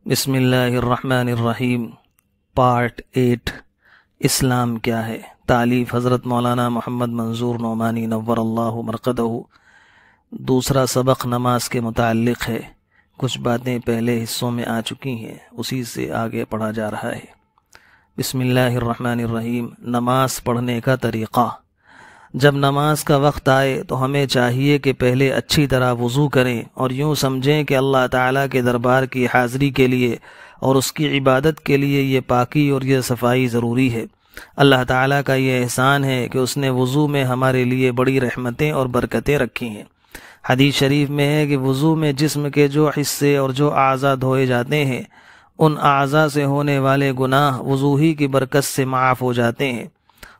بسم اللہ الرحمن الرحیم۔ پارٹ 8 اسلام کیا ہے؟ تالیف حضرت مولانا محمد منظور نعمانی نور اللہ مرقدہ۔ دوسرا سبق نماز کے متعلق ہے۔ کچھ باتیں پہلے حصوں میں آ چکی ہیں، اسی سے آگے پڑھا جا رہا ہے۔ بسم اللہ الرحمن الرحیم۔ نماز پڑھنے کا طریقہ۔ جب نماز کا وقت آئے تو ہمیں چاہیے کہ پہلے اچھی طرح وضو کریں اور یوں سمجھیں کہ اللہ تعالیٰ کے دربار کی حاضری کے لیے اور اس کی عبادت کے لیے یہ پاکی اور یہ صفائی ضروری ہے۔ اللہ تعالیٰ کا یہ احسان ہے کہ اس نے وضو میں ہمارے لیے بڑی رحمتیں اور برکتیں رکھی ہیں۔ حدیث شریف میں ہے کہ وضو میں جسم کے جو حصے اور جو اعضاء دھوئے جاتے ہیں، ان اعضاء سے ہونے والے گناہ وضو ہی کی برکت سے معاف ہو جاتے ہیں،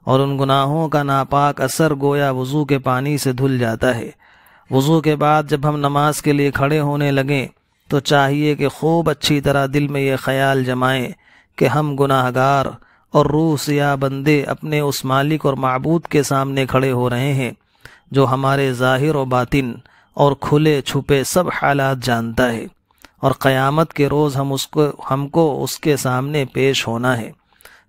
اور ان گناہوں کا ناپاک اثر گویا وضو کے پانی سے دھل جاتا ہے۔ وضو کے بعد جب ہم نماز کے لیے کھڑے ہونے لگیں تو چاہیے کہ خوب اچھی طرح دل میں یہ خیال جمائیں کہ ہم گناہگار اور روح سیاہ بندے اپنے اس مالک اور معبود کے سامنے کھڑے ہو رہے ہیں جو ہمارے ظاہر و باطن اور کھلے چھپے سب حالات جانتا ہے، اور قیامت کے روز ہم کو اس کے سامنے پیش ہونا ہے۔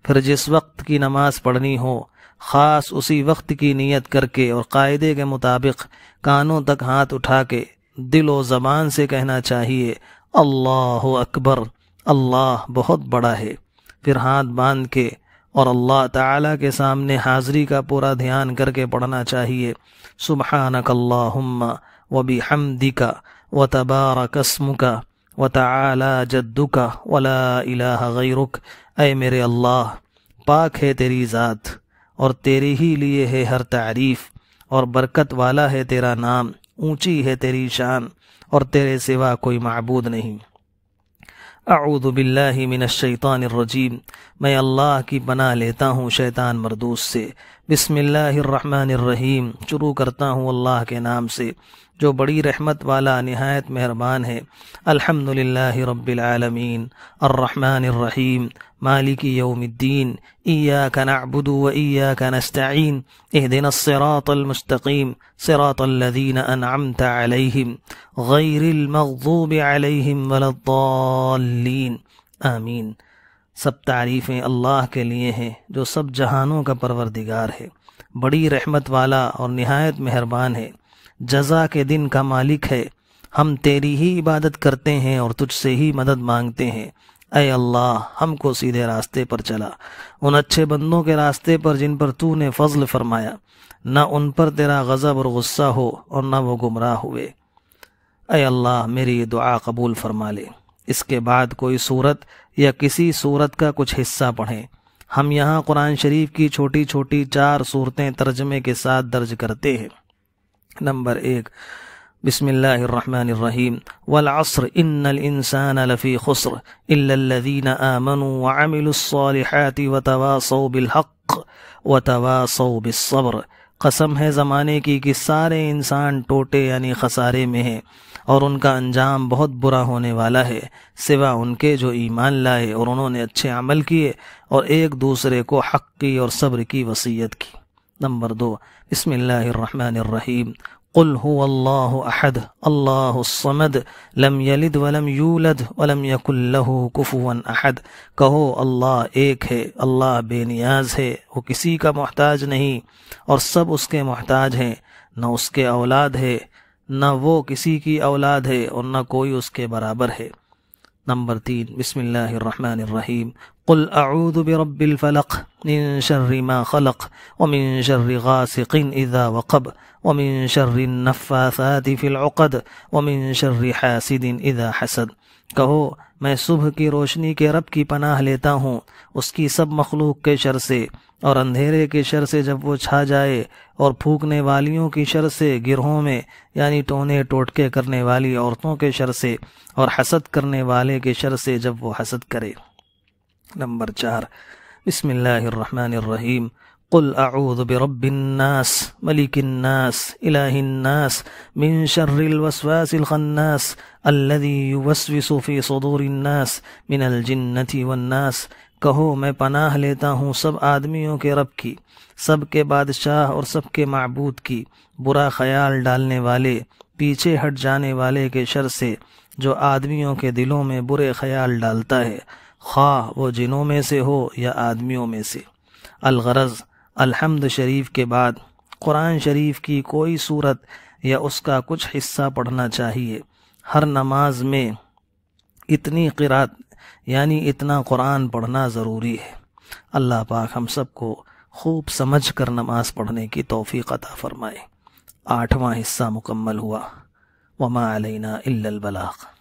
پھر جس وقت کی نماز پڑھنی ہو، خاص اسی وقت کی نیت کر کے اور قاعدے کے مطابق کانوں تک ہاتھ اٹھا کے دل و زبان سے کہنا چاہیے، اللہ اکبر، اللہ بہت بڑا ہے۔ پھر ہاتھ باندھ کے اور اللہ تعالیٰ کے سامنے حاضری کا پورا دھیان کر کے پڑھنا چاہیے، سبحانک اللہم وبحمدک وتبارک اسمک وتعالی جدک ولا الہ غیرک۔ اے میرے اللہ، پاک ہے تیری ذات اور تیری ہی لیے ہے ہر تعریف، اور برکت والا ہے تیرا نام، اونچی ہے تیری شان، اور تیرے سوا کوئی معبود نہیں۔ اعوذ باللہ من الشیطان الرجیم۔ میں اللہ کی پناہ لیتا ہوں شیطان مردود سے۔ بسم اللہ الرحمن الرحیم۔ شروع کرتا ہوں اللہ کے نام سے جو بڑی رحمت والا نہایت مہربان ہے۔ الحمدللہ رب العالمین الرحمن الرحیم مالک یوم الدین ایاک نعبد و ایاک نستعین اہدنا الصراط المستقیم صراط الذین انعمت علیہم غیر المغضوب علیہم ولا الضالین آمین۔ سب تعریفیں اللہ کے لیے ہیں جو سب جہانوں کا پروردگار ہے، بڑی رحمت والا اور نہایت مہربان ہے، جزا کے دن کا مالک ہے۔ ہم تیری ہی عبادت کرتے ہیں اور تجھ سے ہی مدد مانگتے ہیں۔ اے اللہ، ہم کو سیدھے راستے پر چلا، ان اچھے بندوں کے راستے پر جن پر تو نے فضل فرمایا، نہ ان پر تیرا غضب اور غصہ ہو اور نہ وہ گمراہ ہوئے۔ اے اللہ، میری یہ دعا قبول فرما لے۔ اس کے بعد کوئی سورت یا کسی سورت کا کچھ حصہ پڑھیں۔ ہم یہاں قرآن شریف کی چھوٹی چھوٹی 4 سورتیں ترجمے کے ساتھ درج کرتے ہیں۔ نمبر 1، بسم اللہ الرحمن الرحیم۔ والعصر ان الانسان لفی خسر الا الذین آمنوا وعملوا الصالحات وتواصوا بالحق وتواصوا بالصبر۔ قسم ہے زمانے کی کہ سارے انسان ٹوٹے یعنی خسارے میں ہیں، اور ان کا انجام بہت برا ہونے والا ہے، سوا ان کے جو ایمان لائے اور انہوں نے اچھے عمل کیے اور ایک دوسرے کو حق کی اور صبر کی وصیت کی۔ نمبر 2، بسم اللہ الرحمن الرحیم۔ قل هو اللہ احد اللہ الصمد لم یلد ولم یولد ولم یکن له کفوا احد۔ کہو اللہ ایک ہے، اللہ بے نیاز ہے، وہ کسی کا محتاج نہیں اور سب اس کے محتاج ہیں، نہ اس کے اولاد ہے نہ وہ کسی کی اولاد ہے اور نہ کوئی اس کے برابر ہے۔ نمبر 3، بسم اللہ الرحمن الرحیم۔ قل اعوذ برب الفلق من شر ما خلق ومن شر غاسق اذا وقب ومن شر النفاثات في العقد ومن شر حاسد اذا حسد۔ کہو میں صبح کی روشنی کے رب کی پناہ لیتا ہوں، اس کی سب مخلوق کے شر سے، اور اندھیرے کے شر سے جب وہ چھا جائے، اور پھونکنے والیوں کی شر سے، گرہوں میں یعنی ٹونے ٹوٹکے کرنے والی عورتوں کے شر سے، اور حسد کرنے والے کے شر سے جب وہ حسد کرے۔ نمبر 4، بسم اللہ الرحمن الرحیم۔ قل اعوذ برب الناس ملک الناس الہ الناس من شر الوسواس الخناس الذی یوسوس فی صدور الناس من الجنة والناس۔ کہو میں پناہ لیتا ہوں سب آدمیوں کے رب کی، سب کے بادشاہ اور سب کے معبود کی، برا خیال ڈالنے والے، پیچھے ہٹ جانے والے کے شر سے، جو آدمیوں کے دلوں میں برے خیال ڈالتا ہے، خواہ وہ جنوں میں سے ہو یا آدمیوں میں سے۔ الغرض الحمد شریف کے بعد قرآن شریف کی کوئی صورت یا اس کا کچھ حصہ پڑھنا چاہیے۔ ہر نماز میں اتنی قرات یعنی اتنا قرآن پڑھنا ضروری ہے۔ اللہ پاک ہم سب کو خوب سمجھ کر نماز پڑھنے کی توفیق عطا فرمائے۔ 8واں حصہ مکمل ہوا۔ وما علینا الا البلاغ۔